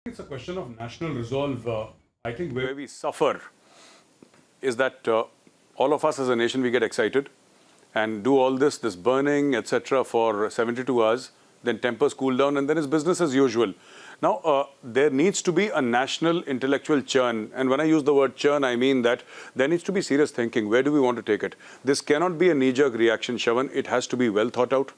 It's a question of national resolve. I think where we suffer is that all of us as a nation, we get excited and do all this burning, etc. for 72 hours, then tempers cool down, and then it's business as usual. Now, there needs to be a national intellectual churn. And when I use the word churn, I mean that there needs to be serious thinking. Where do we want to take it? This cannot be a knee-jerk reaction, Shravan. It has to be well thought out.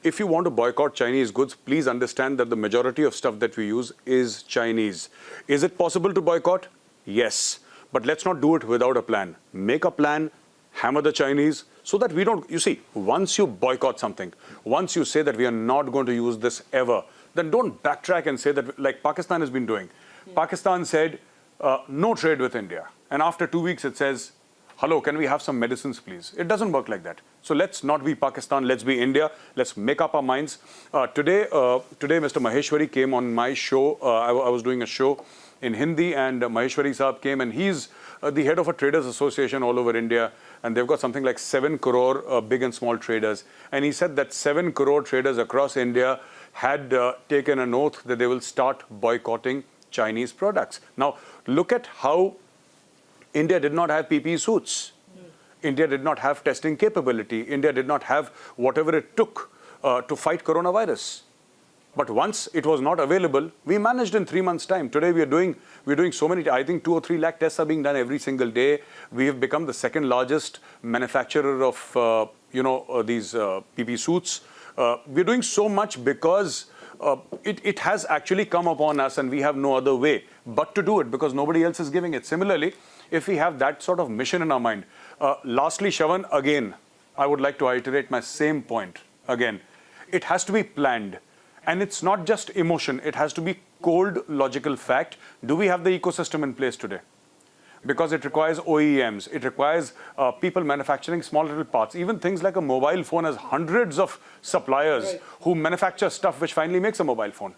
If you want to boycott Chinese goods, please understand that the majority of stuff that we use is Chinese. Is it possible to boycott? Yes. But let's not do it without a plan. Make a plan, hammer the Chinese, so that we don't, you see, once you boycott something, once you say that we are not going to use this ever, then don't backtrack and say that, like Pakistan has been doing. Pakistan said, no trade with India. And after 2 weeks, it says, hello, can we have some medicines, please? It doesn't work like that. So let's not be Pakistan, let's be India. Let's make up our minds. Today, Mr. Maheshwari came on my show. I was doing a show in Hindi, and Maheshwari Saab came, and he's the head of a traders association all over India. And they've got something like 7 crore big and small traders. And he said that 7 crore traders across India had taken an oath that they will start boycotting Chinese products. Now, look at how India did not have PPE suits. India did not have testing capability. India did not have whatever it took to fight coronavirus. But once it was not available, we managed in 3 months' time. Today we're doing so many. I think 2 or 3 lakh tests are being done every single day. We have become the second largest manufacturer of these PPE suits. We're doing so much because it has actually come upon us, and we have no other way but to do it because nobody else is giving it. Similarly, if we have that sort of mission in our mind. Lastly, Shravan, again, I would like to iterate my same point again. It has to be planned. And it's not just emotion. It has to be cold, logical fact. Do we have the ecosystem in place today? Because it requires OEMs. It requires people manufacturing small little parts. Even things like a mobile phone has hundreds of suppliers who manufacture stuff which finally makes a mobile phone.